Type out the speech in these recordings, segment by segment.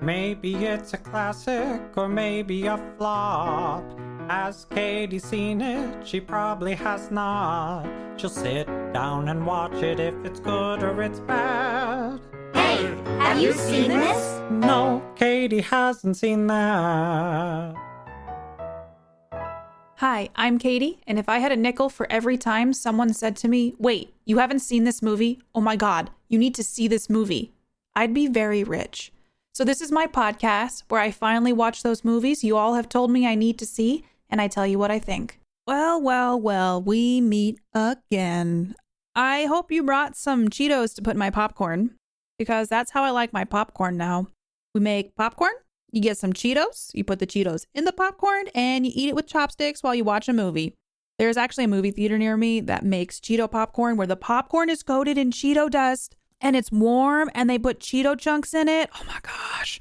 Maybe it's a classic or maybe a flop. Has Katie seen it? She probably has not. She'll sit down and watch it if it's good or it's bad. Hey, have you seen this? No, Katie hasn't seen that. Hi, I'm Katie, and if I had a nickel for every time someone said to me, wait, you haven't seen this movie? Oh my God, you need to see this movie, I'd be very rich. So this is my podcast where I finally watch those movies you all have told me I need to see, and I tell you what I think. Well, we meet again. I hope you brought some Cheetos to put in my popcorn, because that's how I like my popcorn now. We make popcorn, you get some Cheetos, you put the Cheetos in the popcorn, and you eat it with chopsticks while you watch a movie. There's actually a movie theater near me that makes Cheeto popcorn where the popcorn is coated in Cheeto dust, and it's warm, and they put Cheeto chunks in it. Oh my gosh.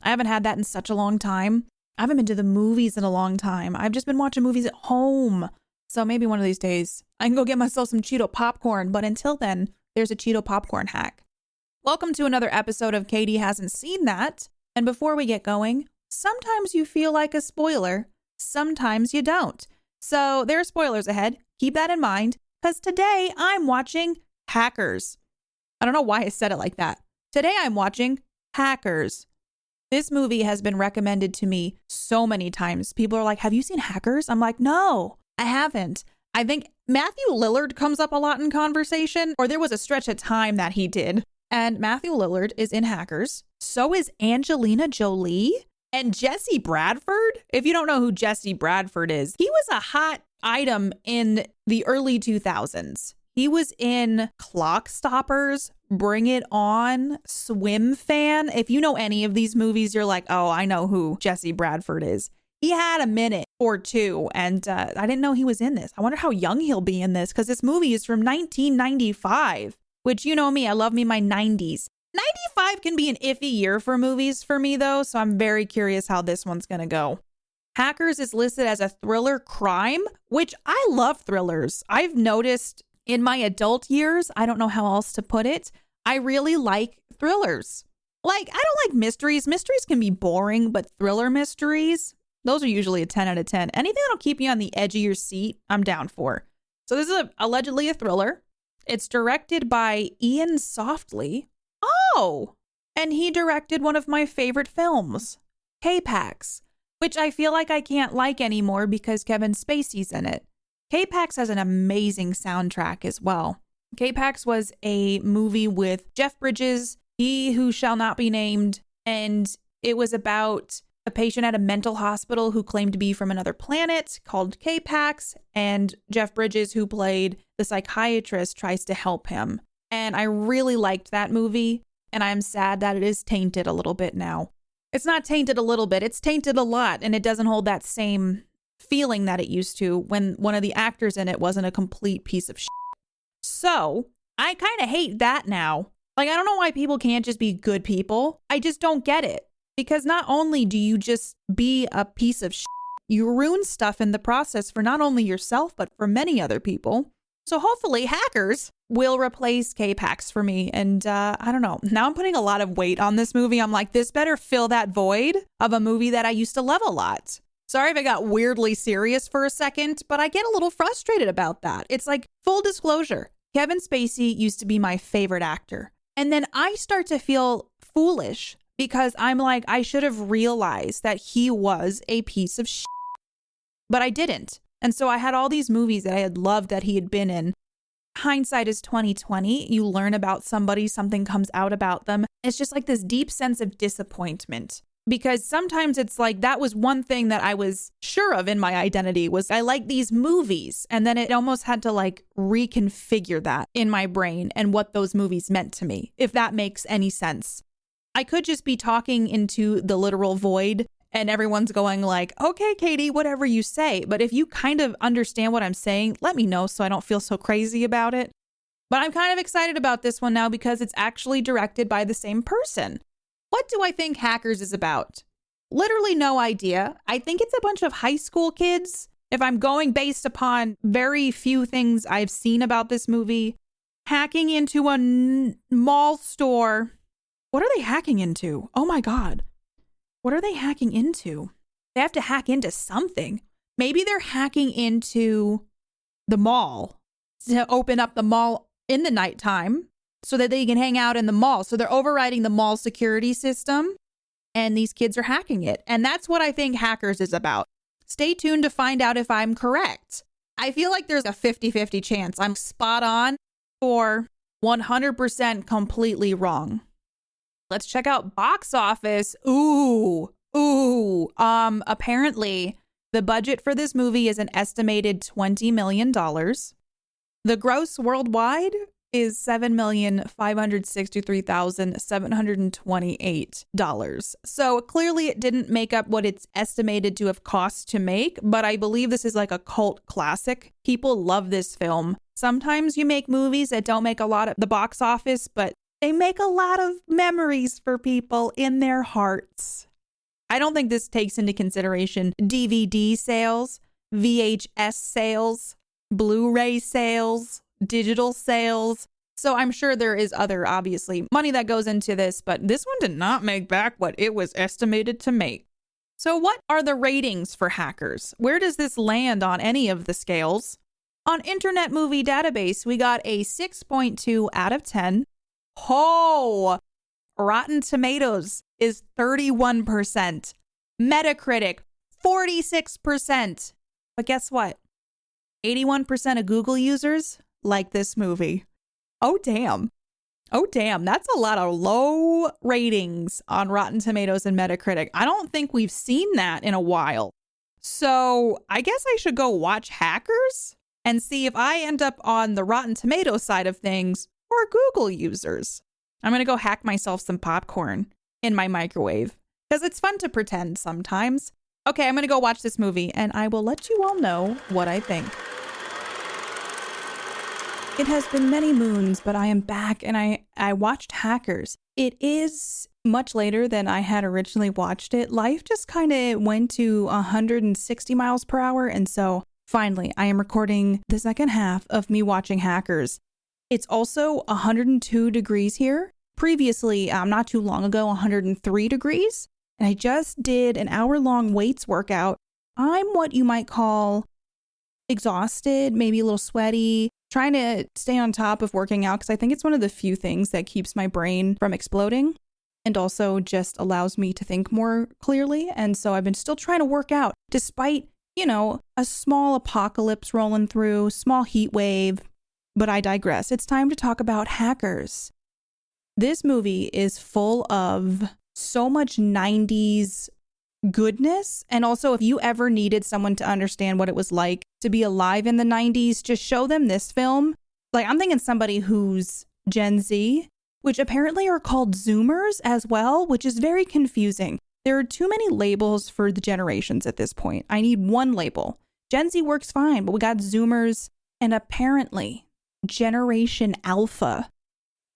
I haven't had that in such a long time. I haven't been to the movies in a long time. I've just been watching movies at home. So maybe one of these days I can go get myself some Cheeto popcorn. But until then, there's a Cheeto popcorn hack. Welcome to another episode of Katie Hasn't Seen That. And before we get going, sometimes you feel like a spoiler. Sometimes you don't. So there are spoilers ahead. Keep that in mind, because today I'm watching Hackers. I don't know why I said it like that. Today I'm watching Hackers. This movie has been recommended to me so many times. People are like, have you seen Hackers? I'm like, no, I haven't. I think Matthew Lillard comes up a lot in conversation, or there was a stretch of time that he did. And Matthew Lillard is in Hackers. So is Angelina Jolie and Jesse Bradford. If you don't know who Jesse Bradford is, he was a hot item in the early 2000s. He was in Clock Stoppers, Bring It On, Swim Fan. If you know any of these movies, you're like, oh, I know who Jesse Bradford is. He had a minute or two, and I didn't know he was in this. I wonder how young he'll be in this, because this movie is from 1995, which, you know me, I love me my 90s. 95 can be an iffy year for movies for me, though, so I'm very curious how this one's going to go. Hackers is listed as a thriller crime, which I love thrillers. I've noticed in my adult years, I don't know how else to put it, I really like thrillers. Like, I don't like mysteries. Mysteries can be boring, but thriller mysteries, those are usually a 10 out of 10. Anything that'll keep you on the edge of your seat, I'm down for. So this is allegedly a thriller. It's directed by Ian Softly. Oh, and he directed one of my favorite films, K-Pax, which I feel like I can't like anymore because Kevin Spacey's in it. K-Pax has an amazing soundtrack as well. K-Pax was a movie with Jeff Bridges, He Who Shall Not Be Named, and it was about a patient at a mental hospital who claimed to be from another planet called K-Pax, and Jeff Bridges, who played the psychiatrist, tries to help him. And I really liked that movie, and I'm sad that it is tainted a little bit now. It's not tainted a little bit, it's tainted a lot, and it doesn't hold that same feeling that it used to when one of the actors in it wasn't a complete piece of shit. So, I kind of hate that now. Like, I don't know why people can't just be good people. I just don't get it. Because not only do you just be a piece of shit, you ruin stuff in the process for not only yourself, but for many other people. So hopefully Hackers will replace K-Pax for me. And I don't know. Now I'm putting a lot of weight on this movie. I'm like, this better fill that void of a movie that I used to love a lot. Sorry if I got weirdly serious for a second, but I get a little frustrated about that. It's like, full disclosure, Kevin Spacey used to be my favorite actor. And then I start to feel foolish because I'm like, I should have realized that he was a piece of shit. But I didn't. And so I had all these movies that I had loved that he had been in. Hindsight is 2020. You learn about somebody, something comes out about them. It's just like this deep sense of disappointment. Because sometimes it's like that was one thing that I was sure of in my identity was I like these movies. And then it almost had to like reconfigure that in my brain and what those movies meant to me, if that makes any sense. I could just be talking into the literal void and everyone's going like, okay, Katie, whatever you say. But if you kind of understand what I'm saying, let me know so I don't feel so crazy about it. But I'm kind of excited about this one now because it's actually directed by the same person. What do I think Hackers is about? Literally no idea. I think it's a bunch of high school kids. If I'm going based upon very few things I've seen about this movie, hacking into a mall store What are they hacking into? Oh my God. What are they hacking into? They have to hack into something. Maybe they're hacking into the mall to open up the mall in the nighttime so that they can hang out in the mall. So they're overriding the mall security system and these kids are hacking it. And that's what I think Hackers is about. Stay tuned to find out if I'm correct. I feel like there's a 50-50 chance I'm spot on or 100% completely wrong. Let's check out box office. Apparently the budget for this movie is an estimated $20 million. The gross worldwide is $7,563,728. So clearly it didn't make up what it's estimated to have cost to make, but I believe this is like a cult classic. People love this film. Sometimes you make movies that don't make a lot at the box office, but they make a lot of memories for people in their hearts. I don't think this takes into consideration DVD sales, VHS sales, Blu-ray sales, digital sales. So I'm sure there is other, obviously, money that goes into this, but this one did not make back what it was estimated to make. So what are the ratings for Hackers? Where does this land on any of the scales? On Internet Movie Database, we got a 6.2 out of 10. Oh, Rotten Tomatoes is 31%. Metacritic, 46%. But guess what? 81% of Google users like this movie. Oh, damn. That's a lot of low ratings on Rotten Tomatoes and Metacritic. I don't think we've seen that in a while. So I guess I should go watch Hackers and see if I end up on the Rotten Tomatoes side of things or Google users. I'm going to go hack myself some popcorn in my microwave because it's fun to pretend sometimes. Okay, I'm going to go watch this movie and I will let you all know what I think. It has been many moons, but I am back and I watched Hackers. It is much later than I had originally watched it. Life just kind of went to 160 miles per hour. And so finally, I am recording the second half of me watching Hackers. It's also 102 degrees here. Previously, not too long ago, 103 degrees. And I just did an hour-long weights workout. I'm what you might call exhausted, maybe a little sweaty, trying to stay on top of working out because I think it's one of the few things that keeps my brain from exploding and also just allows me to think more clearly. And so I've been still trying to work out despite, a small apocalypse rolling through, small heat wave. But I digress. It's time to talk about Hackers. This movie is full of so much 90s goodness. And also, if you ever needed someone to understand what it was like to be alive in the 90s, just show them this film. Like, I'm thinking somebody who's Gen Z, which apparently are called Zoomers as well, which is very confusing. There are too many labels for the generations at this point. I need one label. Gen Z works fine, but we got Zoomers and apparently Generation Alpha.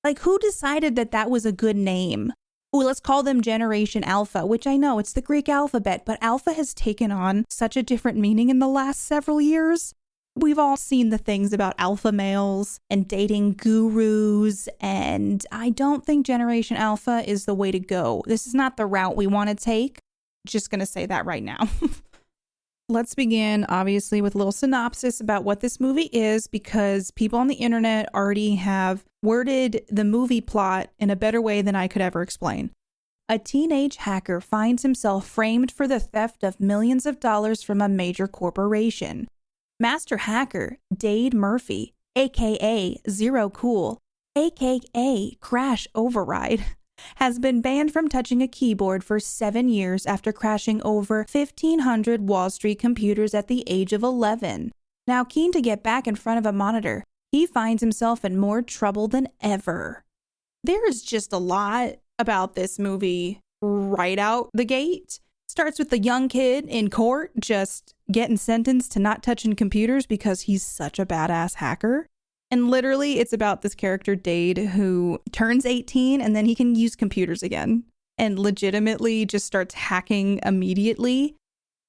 Like, who decided that that was a good name? Oh, let's call them Generation Alpha, which I know it's the Greek alphabet, but alpha has taken on such a different meaning in the last several years. We've all seen the things about alpha males and dating gurus, and I don't think Generation Alpha is the way to go. This is not the route we want to take. Just going to say that right now. Let's begin, obviously, with a little synopsis about what this movie is, because people on the internet already have worded the movie plot in a better way than I could ever explain. A teenage hacker finds himself framed for the theft of millions of dollars from a major corporation. Master hacker Dade Murphy, aka Zero Cool, aka Crash Override, has been banned from touching a keyboard for 7 years after crashing over 1,500 Wall Street computers at the age of 11. Now keen to get back in front of a monitor, he finds himself in more trouble than ever. There is just a lot about this movie right out the gate. Starts with the young kid in court just getting sentenced to not touching computers because he's such a badass hacker. And literally, it's about this character, Dade, who turns 18 and then he can use computers again and legitimately just starts hacking immediately.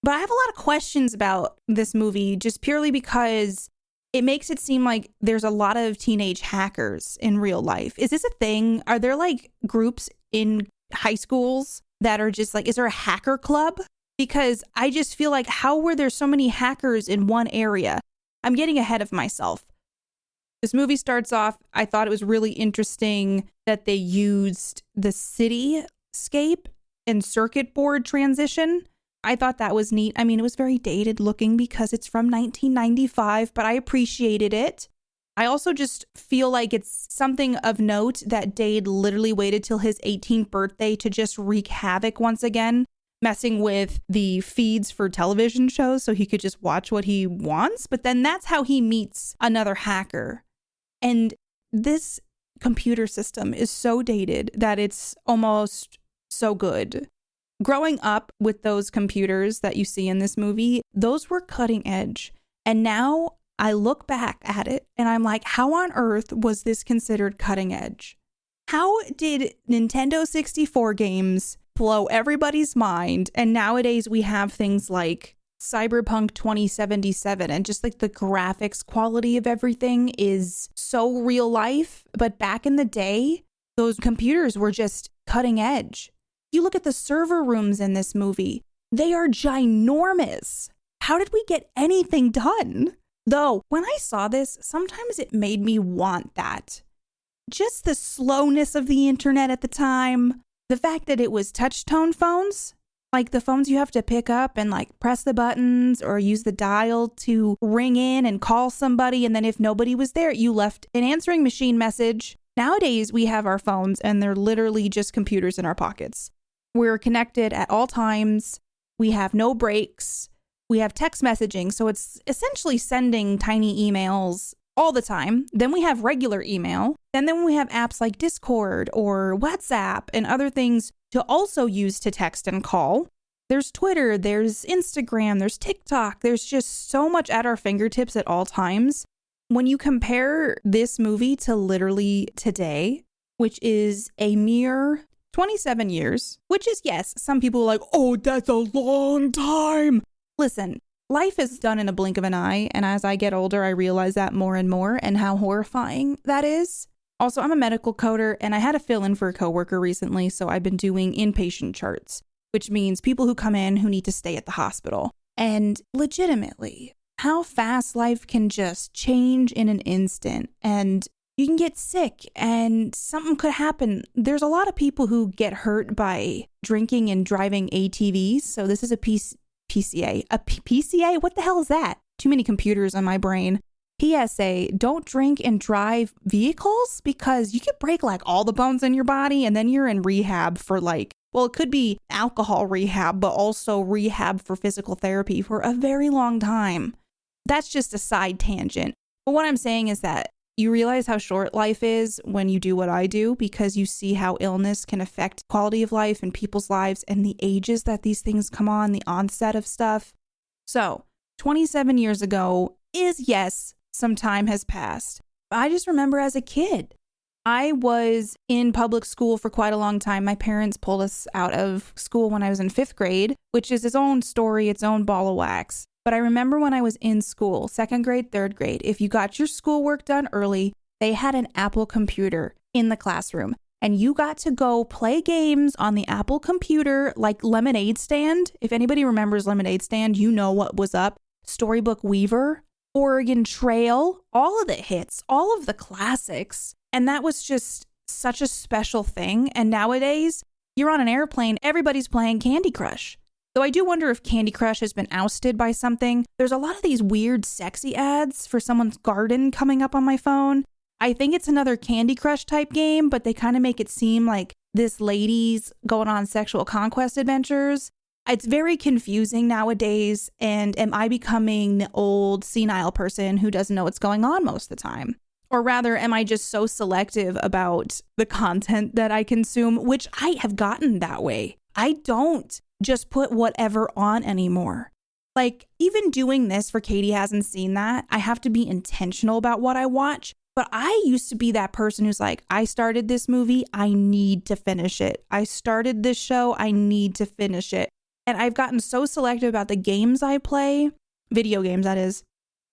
But I have a lot of questions about this movie just purely because it makes it seem like there's a lot of teenage hackers in real life. Is this a thing? Are there like groups in high schools that are just like, is there a hacker club? Because I just feel like, how were there so many hackers in one area? I'm getting ahead of myself. This movie starts off, I thought it was really interesting that they used the cityscape and circuit board transition. I thought that was neat. I mean, it was very dated looking because it's from 1995, but I appreciated it. I also just feel like it's something of note that Dade literally waited till his 18th birthday to just wreak havoc once again, messing with the feeds for television shows so he could just watch what he wants. But then that's how he meets another hacker. And this computer system is so dated that it's almost so good. Growing up with those computers that you see in this movie, those were cutting edge. And now I look back at it and I'm like, how on earth was this considered cutting edge? How did Nintendo 64 games blow everybody's mind? And nowadays we have things like Cyberpunk 2077 and just like the graphics quality of everything is so real life. But back in the day, those computers were just cutting edge. You look at the server rooms in this movie, they are ginormous. How did we get anything done? Though, when I saw this, sometimes it made me want that. Just the slowness of the internet at the time, the fact that it was touch tone phones, like the phones you have to pick up and like press the buttons or use the dial to ring in and call somebody. And then if nobody was there, you left an answering machine message. Nowadays, we have our phones and they're literally just computers in our pockets. We're connected at all times. We have no breaks. We have text messaging. So it's essentially sending tiny emails all the time. Then we have regular email. And then we have apps like Discord or WhatsApp and other things to also use to text and call. There's Twitter, there's Instagram, there's TikTok. There's just so much at our fingertips at all times. When you compare this movie to literally today, which is a mere 27 years, which is, yes, some people are like, oh, that's a long time. Listen, life is done in a blink of an eye. And as I get older, I realize that more and more and how horrifying that is. Also, I'm a medical coder and I had to fill in for a coworker recently. So I've been doing inpatient charts, which means people who come in who need to stay at the hospital. And legitimately, how fast life can just change in an instant. And you can get sick and something could happen. There's a lot of people who get hurt by drinking and driving ATVs. So this is a PCA. A PCA? What the hell is that? Too many computers on my brain. PSA, don't drink and drive vehicles because you could break like all the bones in your body and then you're in rehab for like, well, it could be alcohol rehab, but also rehab for physical therapy for a very long time. That's just a side tangent. But what I'm saying is that you realize how short life is when you do what I do because you see how illness can affect quality of life and people's lives and the ages that these things come on, the onset of stuff. So 27 years ago is, yes, some time has passed. I just remember as a kid, I was in public school for quite a long time. My parents pulled us out of school when I was in 5th grade, which is its own story, its own ball of wax. But I remember when I was in school, 2nd grade, 3rd grade, if you got your schoolwork done early, they had an Apple computer in the classroom. And you got to go play games on the Apple computer like Lemonade Stand. If anybody remembers Lemonade Stand, you know what was up. Storybook Weaver, Oregon Trail, all of the hits, all of the classics. And that was just such a special thing. And nowadays, you're on an airplane, everybody's playing Candy Crush. Though I do wonder if Candy Crush has been ousted by something. There's a lot of these weird sexy ads for someone's garden coming up on my phone. I think it's another Candy Crush type game, but they kind of make it seem like this lady's going on sexual conquest adventures. It's very confusing nowadays. And am I becoming the old senile person who doesn't know what's going on most of the time? Or rather, am I just so selective about the content that I consume, which I have gotten that way. I don't just put whatever on anymore. Like, even doing this for Katie hasn't seen that. I have to be intentional about what I watch. But I used to be that person who's like, I started this movie, I need to finish it. I started this show, I need to finish it. And I've gotten so selective about the games I play, video games that is,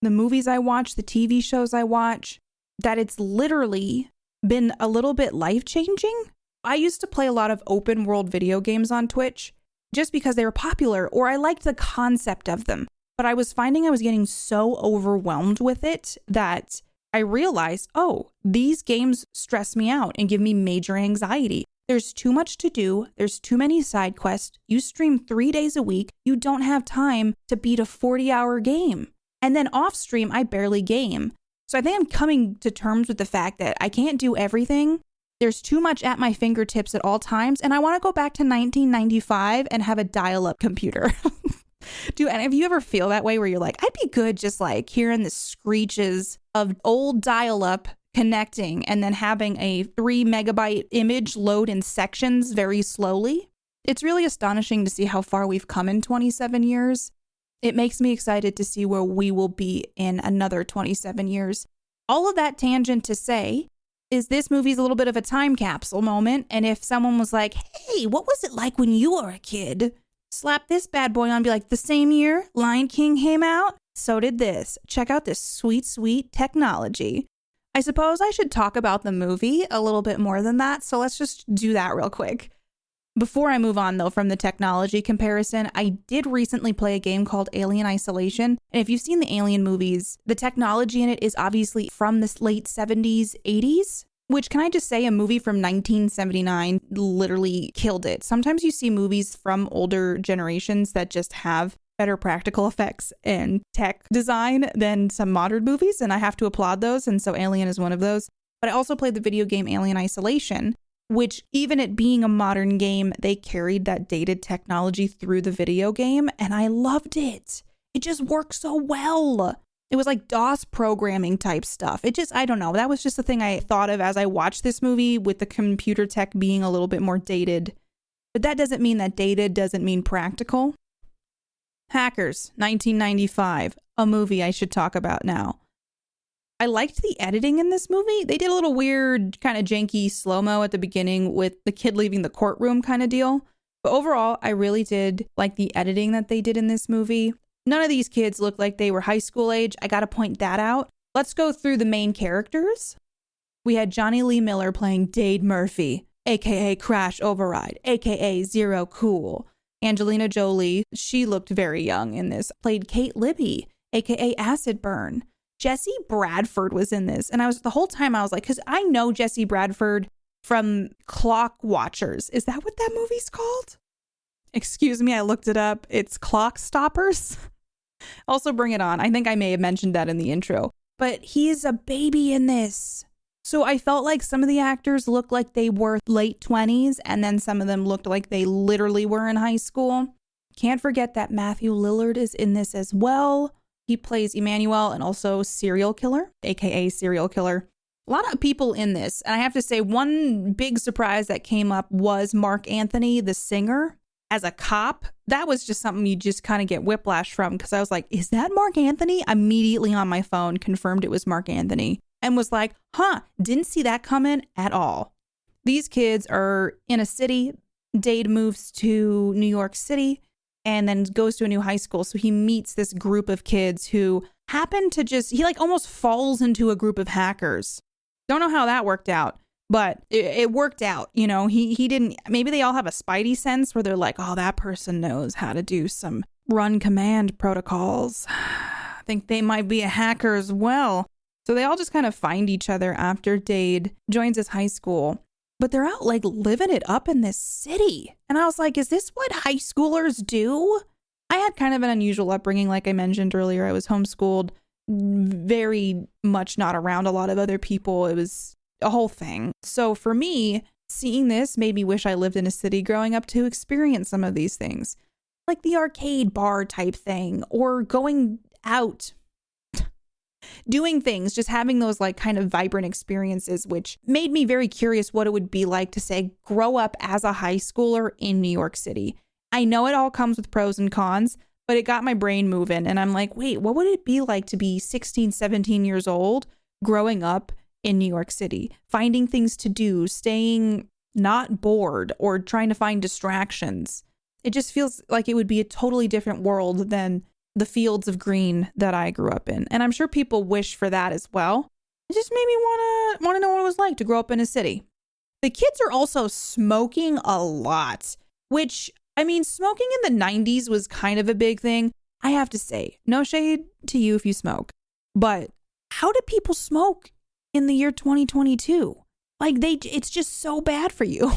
the movies I watch, the TV shows I watch, that it's literally been a little bit life-changing. I used to play a lot of open world video games on Twitch just because they were popular or I liked the concept of them. But I was finding I was getting so overwhelmed with it that I realized, oh, these games stress me out and give me major anxiety. There's too much to do. There's too many side quests. You stream 3 days a week. You don't have time to beat a 40-hour game. And then off stream, I barely game. So I think I'm coming to terms with the fact that I can't do everything. There's too much at my fingertips at all times. And I want to go back to 1995 and have a dial-up computer. Do any of you ever feel that way where you're like, I'd be good just like hearing the screeches of old dial-up connecting and then having a 3 megabyte image load in sections very slowly? It's really astonishing to see how far we've come in 27 years. It makes me excited to see where we will be in another 27 years. All of that tangent to say is this movie's a little bit of a time capsule moment. And if someone was like, hey, what was it like when you were a kid? Slap this bad boy on and be like, the same year Lion King came out, so did this. Check out this sweet, sweet technology. I suppose I should talk about the movie a little bit more than that. So let's just do that real quick. Before I move on, though, from the technology comparison, I did recently play a game called Alien Isolation. And if you've seen the Alien movies, the technology in it is obviously from the late 70s, 80s, which, can I just say, a movie from 1979 literally killed it. Sometimes you see movies from older generations that just have better practical effects and tech design than some modern movies, and I have to applaud those, and so Alien is one of those. But I also played the video game Alien Isolation, which, even it being a modern game, they carried that dated technology through the video game, and I loved it. It just worked so well. It was like DOS programming type stuff. I don't know. That was just the thing I thought of as I watched this movie, with the computer tech being a little bit more dated. But that doesn't mean that dated doesn't mean practical. Hackers, 1995, a movie I should talk about now. I liked the editing in this movie. They did a little weird, kind of janky slow-mo at the beginning with the kid leaving the courtroom kind of deal. But overall, I really did like the editing that they did in this movie. None of these kids looked like they were high school age. I gotta point that out. Let's go through the main characters. We had Johnny Lee Miller playing Dade Murphy, aka Crash Override, aka Zero Cool. Angelina Jolie, she looked very young in this, played Kate Libby, aka Acid Burn. Jesse Bradford was in this. And the whole time I was like, because I know Jesse Bradford from Clock Watchers. Is that what that movie's called? Excuse me, I looked it up. It's Clock Stoppers. Also, Bring It On. I think I may have mentioned that in the intro. But he is a baby in this. So I felt like some of the actors looked like they were late 20s, and then some of them looked like they literally were in high school. Can't forget that Matthew Lillard is in this as well. He plays Emmanuel and also Serial Killer, aka Serial Killer. A lot of people in this. And I have to say, one big surprise that came up was Mark Anthony, the singer, as a cop. That was just something you just kind of get whiplash from, because I was like, is that Mark Anthony? Immediately on my phone, confirmed it was Mark Anthony, and was like, didn't see that coming at all. These kids are in a city. Dade moves to New York City and then goes to a new high school. So he meets this group of kids who happen to he like almost falls into a group of hackers. Don't know how that worked out, but it worked out. You know, he didn't, maybe they all have a spidey sense where they're like, oh, that person knows how to do some run command protocols. I think they might be a hacker as well. So they all just kind of find each other after Dade joins his high school. But they're out like living it up in this city. And I was like, is this what high schoolers do? I had kind of an unusual upbringing. Like I mentioned earlier, I was homeschooled, very much not around a lot of other people. It was a whole thing. So for me, seeing this made me wish I lived in a city growing up to experience some of these things. Like the arcade bar type thing, or going out, doing things, just having those like kind of vibrant experiences, which made me very curious what it would be like to say grow up as a high schooler in New York City. I know it all comes with pros and cons, but it got my brain moving, and I'm like, wait, what would it be like to be 16, 17 years old growing up in New York City, finding things to do, staying not bored or trying to find distractions? It just feels like it would be a totally different world than the fields of green that I grew up in. And I'm sure people wish for that as well. It just made me want to know what it was like to grow up in a city. The kids are also smoking a lot, which, I mean, smoking in the 90s was kind of a big thing. I have to say, no shade to you if you smoke, but how do people smoke in the year 2022? Like, it's just so bad for you.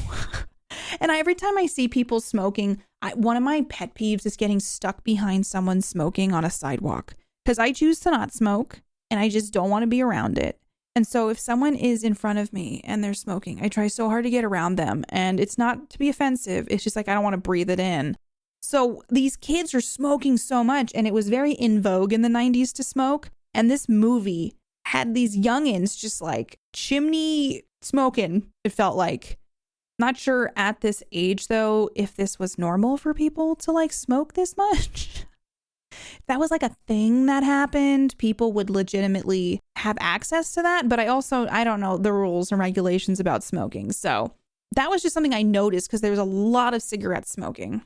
And every time I see people smoking, one of my pet peeves is getting stuck behind someone smoking on a sidewalk, because I choose to not smoke and I just don't want to be around it. And so if someone is in front of me and they're smoking, I try so hard to get around them. And it's not to be offensive. It's just like, I don't want to breathe it in. So these kids are smoking so much, and it was very in vogue in the 90s to smoke. And this movie had these youngins just like chimney smoking, it felt like. Not sure at this age, though, if this was normal for people to like smoke this much. If that was like a thing that happened, people would legitimately have access to that. But I don't know the rules and regulations about smoking. So that was just something I noticed because there was a lot of cigarette smoking.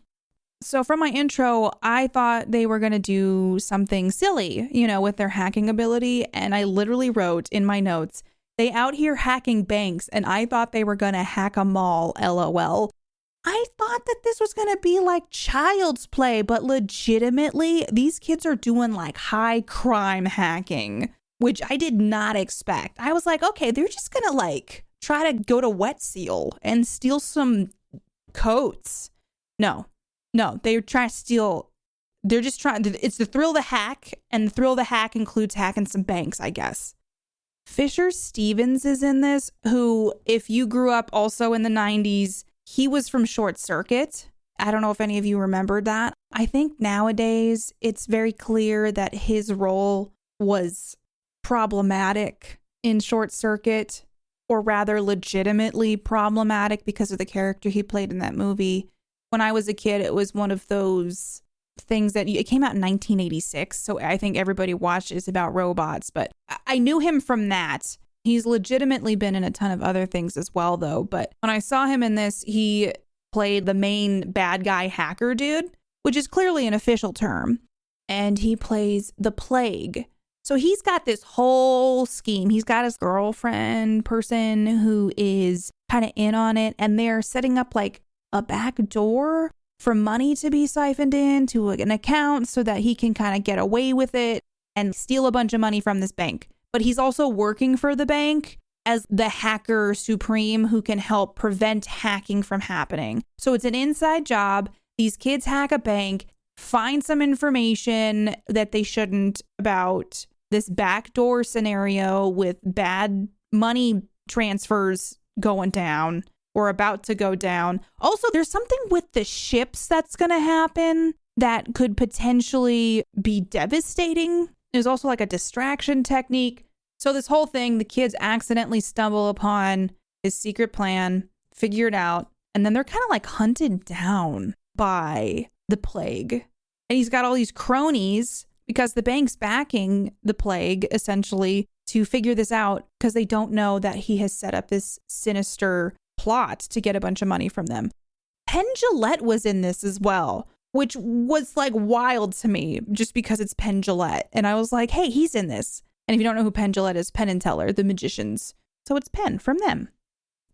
So from my intro, I thought they were going to do something silly, with their hacking ability. And I literally wrote in my notes, they out here hacking banks, and I thought they were going to hack a mall, LOL. I thought that this was going to be like child's play, but legitimately, these kids are doing like high crime hacking, which I did not expect. I was like, okay, they're just going to like try to go to Wet Seal and steal some coats. No, they're trying to steal. They're just trying. It's the thrill of the hack, and the thrill of the hack includes hacking some banks, I guess. Fisher Stevens is in this, who, if you grew up also in the 90s, he was from Short Circuit. I don't know if any of you remembered that. I think nowadays it's very clear that his role was problematic in Short Circuit, or rather legitimately problematic because of the character he played in that movie. When I was a kid, it was one of those things that it came out in 1986. So I think everybody watched it's about robots, but I knew him from that. He's legitimately been in a ton of other things as well, though. But when I saw him in this, he played the main bad guy hacker dude, which is clearly an official term. And he plays the Plague. So he's got this whole scheme. He's got his girlfriend person who is kind of in on it. And they're setting up like a back door for money to be siphoned into an account so that he can kind of get away with it and steal a bunch of money from this bank. But he's also working for the bank as the hacker supreme who can help prevent hacking from happening. So it's an inside job. These kids hack a bank, find some information that they shouldn't about this backdoor scenario with bad money transfers going down or about to go down. Also, there's something with the ships that's going to happen that could potentially be devastating. There's also like a distraction technique. So this whole thing, the kids accidentally stumble upon his secret plan, figure it out, and then they're kind of like hunted down by the Plague. And he's got all these cronies because the bank's backing the Plague essentially to figure this out because they don't know that he has set up this sinister plot to get a bunch of money from them. Penn Jillette was in this as well, which was like wild to me just because it's Penn Jillette. And I was like, hey, he's in this. And if you don't know who Penn Jillette is, Penn and Teller, the magicians. So it's Penn from them.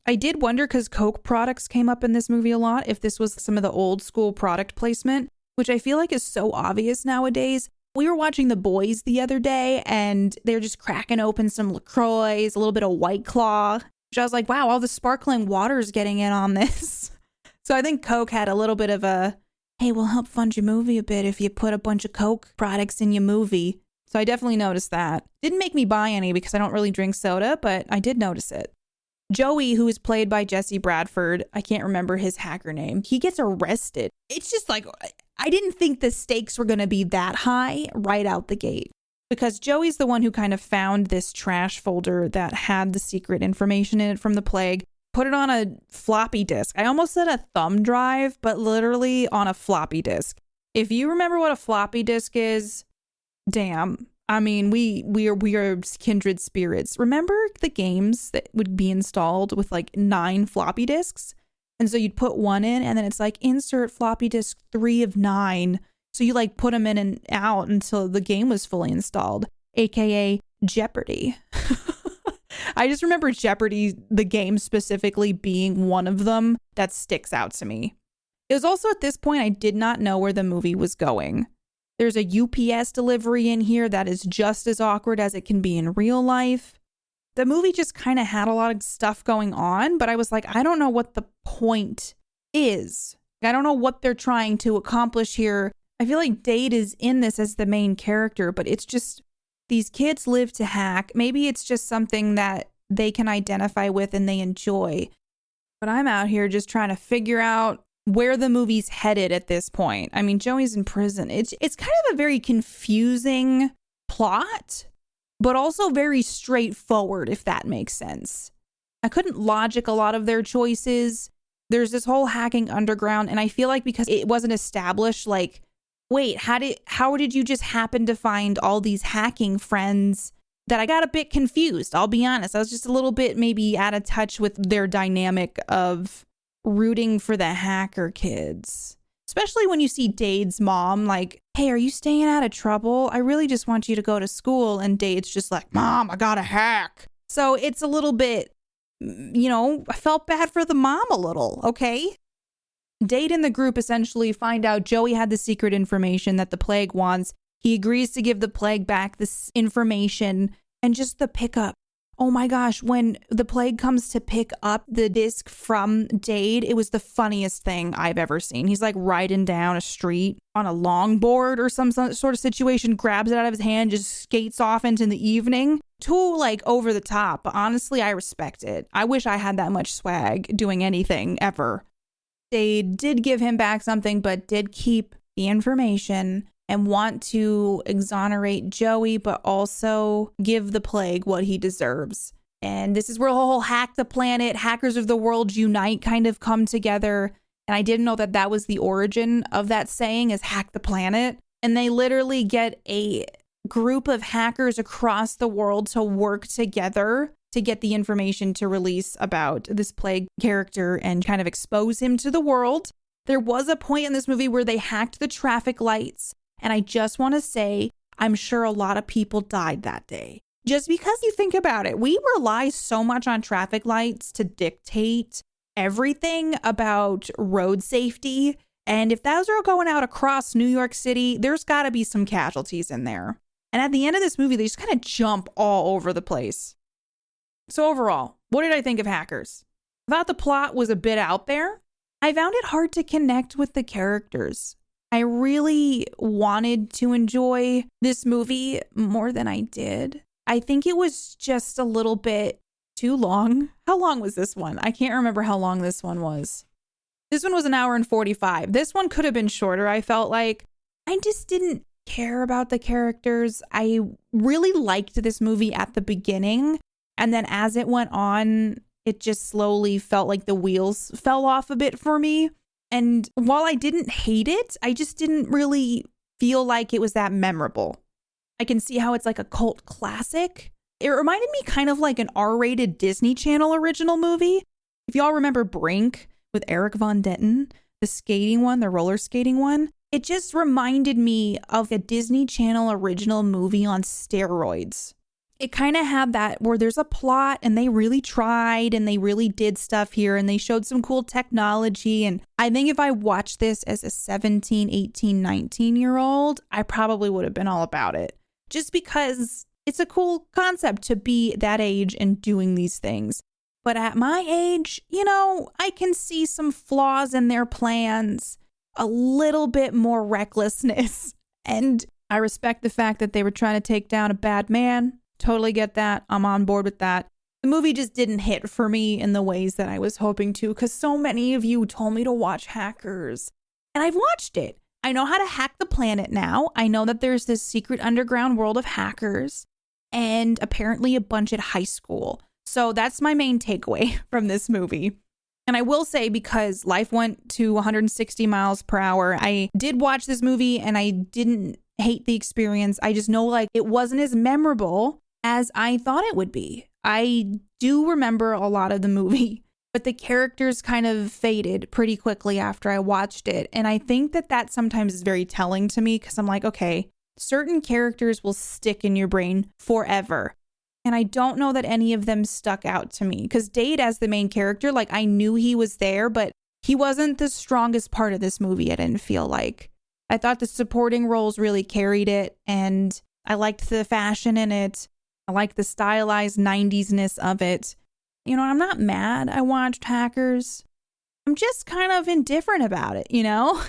I did wonder, because Coke products came up in this movie a lot, if this was some of the old school product placement, which I feel like is so obvious nowadays. We were watching The Boys the other day, and they're just cracking open some LaCroix, a little bit of White Claw. Which I was like, wow, all the sparkling water is getting in on this. So I think Coke had a little bit of a, hey, we'll help fund your movie a bit if you put a bunch of Coke products in your movie. So I definitely noticed that. Didn't make me buy any because I don't really drink soda, but I did notice it. Joey, who is played by Jesse Bradford, I can't remember his hacker name, he gets arrested. It's just like, I didn't think the stakes were going to be that high right out the gate. Because Joey's the one who kind of found this trash folder that had the secret information in it from the Plague, put it on a floppy disk. I almost said a thumb drive, but literally on a floppy disk. If you remember what a floppy disk is, damn. I mean, we are kindred spirits. Remember the games that would be installed with like 9 floppy disks? And so you'd put one in and then it's like insert floppy disk 3 of 9. So you like put them in and out until the game was fully installed, aka Jeopardy. I just remember Jeopardy, the game specifically, being one of them that sticks out to me. It was also at this point I did not know where the movie was going. There's a UPS delivery in here that is just as awkward as it can be in real life. The movie just kind of had a lot of stuff going on, but I was like, I don't know what the point is. I don't know what they're trying to accomplish here. I feel like Dade is in this as the main character, but it's just these kids live to hack. Maybe it's just something that they can identify with and they enjoy. But I'm out here just trying to figure out where the movie's headed at this point. I mean, Joey's in prison. It's kind of a very confusing plot, but also very straightforward, if that makes sense. I couldn't logic a lot of their choices. There's this whole hacking underground, and I feel like because it wasn't established, like, wait, how did you just happen to find all these hacking friends, that I got a bit confused. I'll be honest. I was just a little bit maybe out of touch with their dynamic of rooting for the hacker kids. Especially when you see Dade's mom like, hey, are you staying out of trouble? I really just want you to go to school. And Dade's just like, Mom, I gotta hack. So it's a little bit, I felt bad for the mom a little, okay? Dade and the group essentially find out Joey had the secret information that the plague wants. He agrees to give the plague back this information, and just the pickup. Oh my gosh, when the plague comes to pick up the disc from Dade, it was the funniest thing I've ever seen. He's like riding down a street on a longboard or some sort of situation, grabs it out of his hand, just skates off into the evening. Too like over the top, but honestly, I respect it. I wish I had that much swag doing anything ever. Dade did give him back something, but did keep the information and want to exonerate Joey, but also give the plague what he deserves. And this is where the whole hack the planet, hackers of the world unite kind of come together. And I didn't know that that was the origin of that saying, is hack the planet. And they literally get a group of hackers across the world to work together to get the information to release about this plague character and kind of expose him to the world. There was a point in this movie where they hacked the traffic lights. And I just want to say, I'm sure a lot of people died that day. Just because you think about it, we rely so much on traffic lights to dictate everything about road safety. And if those are going out across New York City, there's got to be some casualties in there. And at the end of this movie, they just kind of jump all over the place. So overall, what did I think of Hackers? I thought the plot was a bit out there. I found it hard to connect with the characters. I really wanted to enjoy this movie more than I did. I think it was just a little bit too long. How long was this one? I can't remember how long this one was. This one was 1 hour and 45. This one could have been shorter, I felt like. I just didn't care about the characters. I really liked this movie at the beginning. And then as it went on, it just slowly felt like the wheels fell off a bit for me. And while I didn't hate it, I just didn't really feel like it was that memorable. I can see how it's like a cult classic. It reminded me kind of like an R-rated Disney Channel original movie. If y'all remember Brink with Eric Von Denton, the skating one, the roller skating one, it just reminded me of a Disney Channel original movie on steroids. It kind of had that where there's a plot and they really tried and they really did stuff here and they showed some cool technology. And I think if I watched this as a 17, 18, 19-year-old, I probably would have been all about it. Just because it's a cool concept to be that age and doing these things. But at my age, I can see some flaws in their plans, a little bit more recklessness. And I respect the fact that they were trying to take down a bad man. Totally get that. I'm on board with that. The movie just didn't hit for me in the ways that I was hoping to, because so many of you told me to watch Hackers. And I've watched it. I know how to hack the planet now. I know that there's this secret underground world of hackers and apparently a bunch at high school. So that's my main takeaway from this movie. And I will say, because life went to 160 miles per hour, I did watch this movie and I didn't hate the experience. I just know like it wasn't as memorable as I thought it would be. I do remember a lot of the movie, but the characters kind of faded pretty quickly after I watched it. And I think that sometimes is very telling to me, because I'm like, okay, certain characters will stick in your brain forever. And I don't know that any of them stuck out to me because Dade as the main character, like I knew he was there, but he wasn't the strongest part of this movie. I didn't feel like. I thought the supporting roles really carried it, and I liked the fashion in it. I liked the stylized 90s-ness of it. You know, I'm not mad I watched Hackers. I'm just kind of indifferent about it, you know?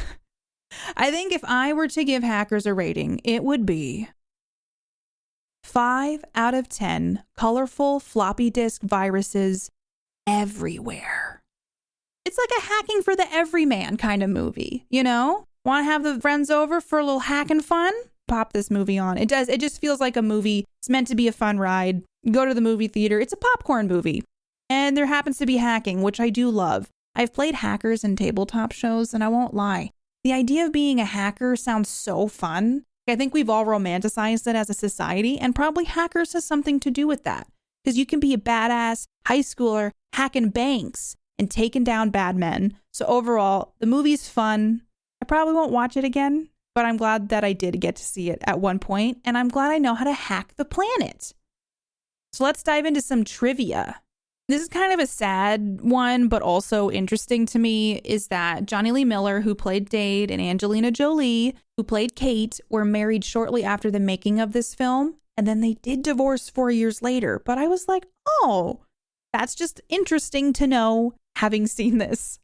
I think if I were to give Hackers a rating, it would be 5 out of 10 colorful floppy disk viruses everywhere. It's like a hacking for the everyman kind of movie, you know? Want to have the friends over for a little hacking fun? Pop this movie on. It does. It just feels like a movie. It's meant to be a fun ride. Go to the movie theater. It's a popcorn movie. And there happens to be hacking, which I do love. I've played hackers in tabletop shows, and I won't lie. The idea of being a hacker sounds so fun. I think we've all romanticized it as a society, and probably Hackers has something to do with that. Because you can be a badass high schooler hacking banks and taking down bad men. So overall, the movie's fun. I probably won't watch it again, but I'm glad that I did get to see it at one point, and I'm glad I know how to hack the planet. So let's dive into some trivia. This is kind of a sad one, but also interesting to me, is that Johnny Lee Miller, who played Dade, and Angelina Jolie, who played Kate, were married shortly after the making of this film, and then they did divorce 4 years later. But I was like, oh, that's just interesting to know, having seen this.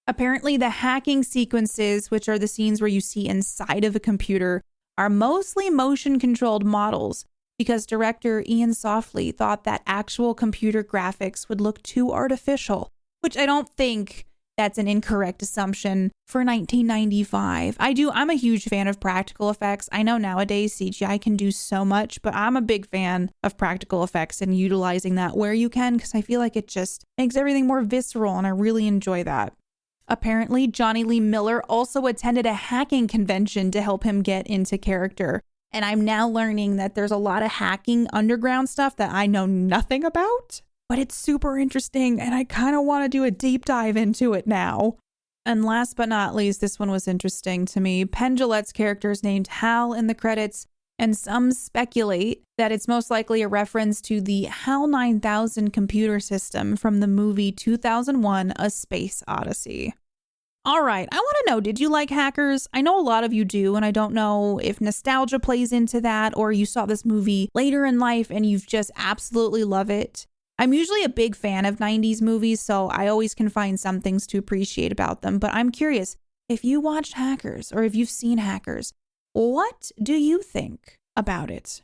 Apparently, the hacking sequences, which are the scenes where you see inside of a computer, are mostly motion-controlled models, because director Ian Softley thought that actual computer graphics would look too artificial, which I don't think that's an incorrect assumption for 1995. I'm a huge fan of practical effects. I know nowadays CGI can do so much, but I'm a big fan of practical effects and utilizing that where you can, because I feel like it just makes everything more visceral, and I really enjoy that. Apparently, Johnny Lee Miller also attended a hacking convention to help him get into character. And I'm now learning that there's a lot of hacking underground stuff that I know nothing about, but it's super interesting, and I kind of want to do a deep dive into it now. And last but not least, this one was interesting to me. Penn Jillette's character is named Hal in the credits, and some speculate that it's most likely a reference to the HAL 9000 computer system from the movie 2001: A Space Odyssey. All right, I want to know, did you like Hackers? I know a lot of you do, and I don't know if nostalgia plays into that, or you saw this movie later in life and you've just absolutely love it. I'm usually a big fan of 90s movies, so I always can find some things to appreciate about them, but I'm curious, if you watched Hackers or if you've seen Hackers, what do you think about it?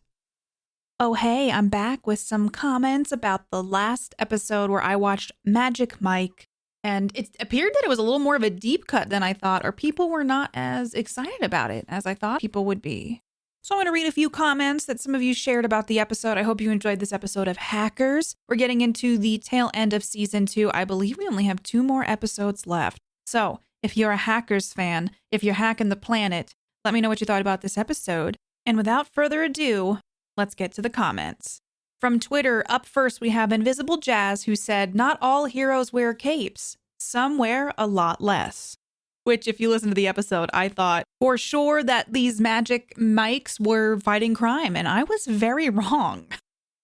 Oh, hey, I'm back with some comments about the last episode where I watched Magic Mike. And it appeared that it was a little more of a deep cut than I thought, or people were not as excited about it as I thought people would be. So I'm going to read a few comments that some of you shared about the episode. I hope you enjoyed this episode of Hackers. We're getting into the tail end of season 2. I believe we only have 2 more episodes left. So if you're a Hackers fan, if you're hacking the planet, let me know what you thought about this episode. And without further ado, let's get to the comments. From Twitter, up first, we have Invisible Jazz, who said, "Not all heroes wear capes. Some wear a lot less." Which, if you listen to the episode, I thought for sure that these Magic Mikes were fighting crime, and I was very wrong.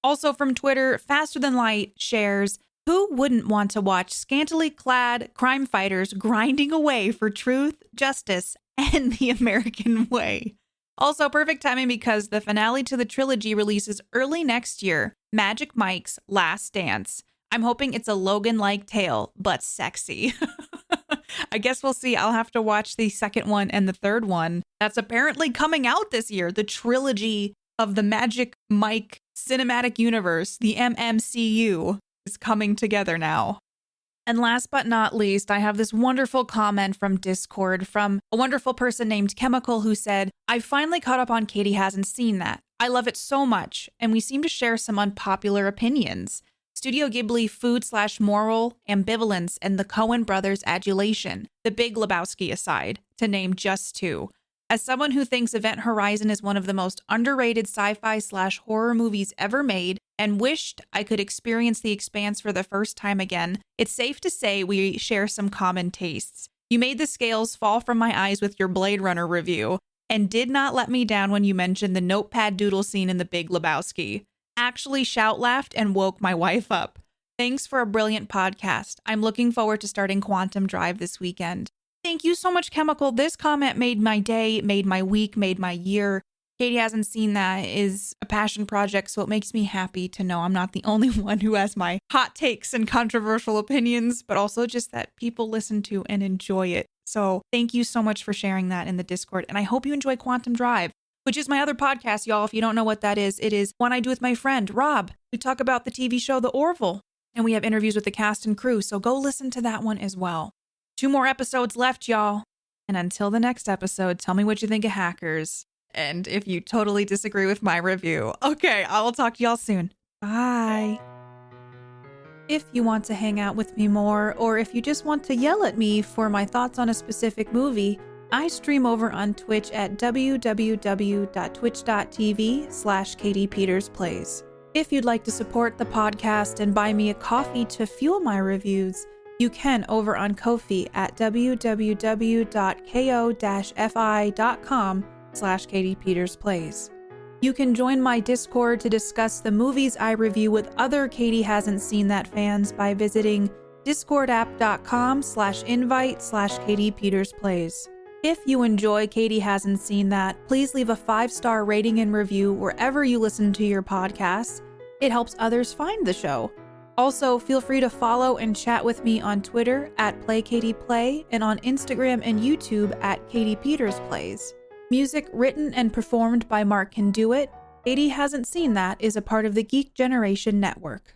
Also from Twitter, Faster Than Light shares, "Who wouldn't want to watch scantily clad crime fighters grinding away for truth, justice, and the American way?" Also, perfect timing because the finale to the trilogy releases early next year, Magic Mike's Last Dance. I'm hoping it's a Logan-like tale, but sexy. I guess we'll see. I'll have to watch the second one and the third one. That's apparently coming out this year. The trilogy of the Magic Mike cinematic universe, the MMCU, is coming together now. And last but not least, I have this wonderful comment from Discord from a wonderful person named Chemical who said, "I finally caught up on Katie Hasn't Seen That. I love it so much, and we seem to share some unpopular opinions. Studio Ghibli food/moral ambivalence and the Coen brothers' adulation, The Big Lebowski aside, to name just 2. As someone who thinks Event Horizon is one of the most underrated sci-fi/horror movies ever made and wished I could experience The Expanse for the first time again, it's safe to say we share some common tastes. You made the scales fall from my eyes with your Blade Runner review and did not let me down when you mentioned the notepad doodle scene in The Big Lebowski. actually shout laughed and woke my wife up. Thanks for a brilliant podcast. I'm looking forward to starting Quantum Drive this weekend. Thank you so much, Chemical. This comment made my day, made my week, made my year. Katie Hasn't Seen That is a passion project, so it makes me happy to know I'm not the only one who has my hot takes and controversial opinions, but also just that people listen to and enjoy it. So thank you so much for sharing that in the Discord, and I hope you enjoy Quantum Drive, which is my other podcast, y'all. If you don't know what that is, it is one I do with my friend, Rob. We talk about the TV show The Orville, and we have interviews with the cast and crew, so go listen to that one as well. 2 more episodes left, y'all. And until the next episode, tell me what you think of Hackers. And if you totally disagree with my review. Okay, I will talk to y'all soon. Bye. If you want to hang out with me more, or if you just want to yell at me for my thoughts on a specific movie, I stream over on Twitch at www.twitch.tv/KatiePetersPlays. If you'd like to support the podcast and buy me a coffee to fuel my reviews, you can over on Ko-fi at www.ko-fi.com/KatiePetersPlays. You can join my Discord to discuss the movies I review with other Katie Hasn't Seen That fans by visiting discordapp.com/invite/KatiePetersPlays. If you enjoy Katie Hasn't Seen That, please leave a 5-star rating and review wherever you listen to your podcasts. It helps others find the show. Also, feel free to follow and chat with me on Twitter at PlayKatiePlay and on Instagram and YouTube at KatiePetersPlays. Music written and performed by Mark Can Do It. Katie Hasn't Seen That is a part of the Geek Generation Network.